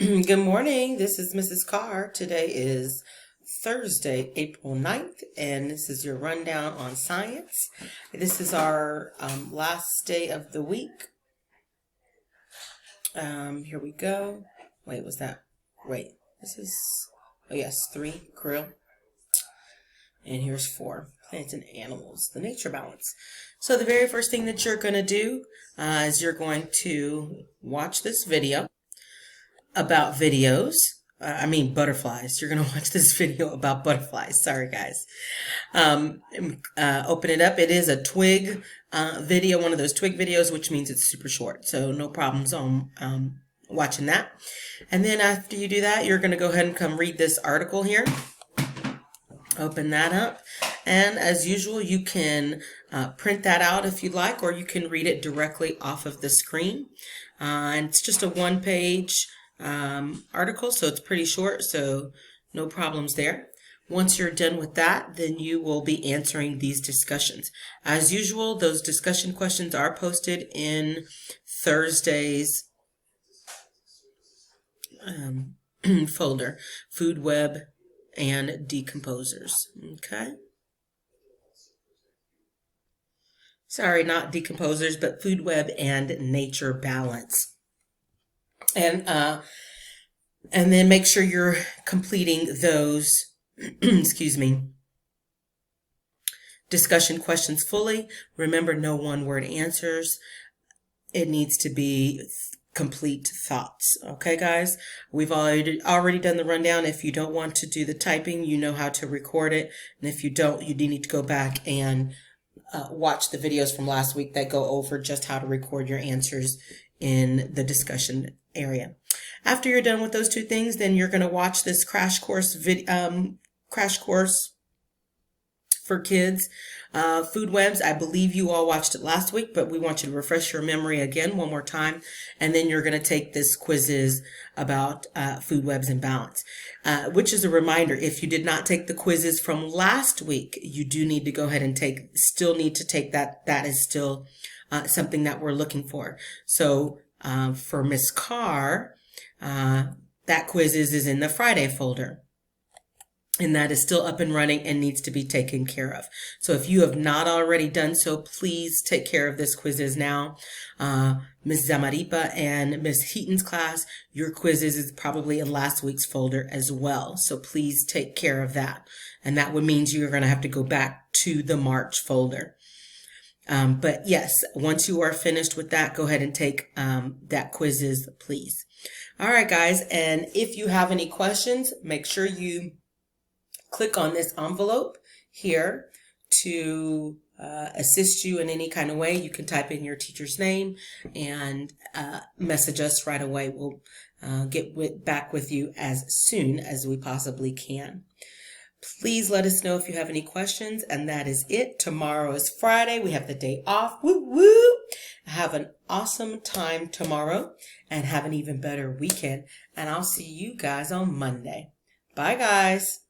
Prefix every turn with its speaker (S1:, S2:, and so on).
S1: Good morning. This is Mrs. Carr. Today is Thursday, April 9th, and this is your rundown on science. This is our last day of the week. Here we go. Wait, was that? Wait, this is, oh yes, 3, krill. And here's 4, plants and animals, the nature balance. So the very first thing that you're going to do is you're going to watch this video about butterflies. You're going to watch this video about butterflies. Sorry, guys. Open it up. It is a twig video, one of those twig videos, which means it's super short. So no problems on watching that. And then after you do that, you're going to go ahead and come read this article here. Open that up. And as usual, you can print that out if you'd like, or you can read it directly off of the screen. And it's just a one-page article, so it's pretty short, so no problems there. Once you're done with that, then you will be answering these discussions. As usual, those discussion questions are posted in Thursday's folder, Food Web and Decomposers. Okay? Sorry, not Decomposers, but Food Web and Nature Balance. And then make sure you're completing those, excuse me, discussion questions fully. Remember, no one-word answers. It needs to be complete thoughts. Okay, guys? We've already done the rundown. If you don't want to do the typing, you know how to record it. And if you don't, you do need to go back and watch the videos from last week that go over just how to record your answers in the discussion area. After you're done with those two things, then you're going to watch this crash course for kids, Food Webs. I believe you all watched it last week, but we want you to refresh your memory again one more time. And then you're going to take this quizzes about Food Webs and Balance, which is a reminder. If you did not take the quizzes from last week, you do need to go ahead and still need to take that. That is still something that we're looking for. So for Miss Carr, that quizzes is in the Friday folder. And that is still up and running and needs to be taken care of. So if you have not already done so, please take care of this quizzes now. Ms. Zamaripa and Ms. Heaton's class, your quizzes is probably in last week's folder as well. So please take care of that. And that would mean you're going to have to go back to the March folder. But yes, once you are finished with that, go ahead and take that quizzes, please. All right, guys. And if you have any questions, make sure you click on this envelope here to assist you in any kind of way. You can type in your teacher's name and message us right away. We'll get back with you as soon as we possibly can. Please let us know if you have any questions, and that is it. Tomorrow is Friday. We have the day off. Woo woo! Have an awesome time tomorrow and have an even better weekend. And I'll see you guys on Monday. Bye, guys.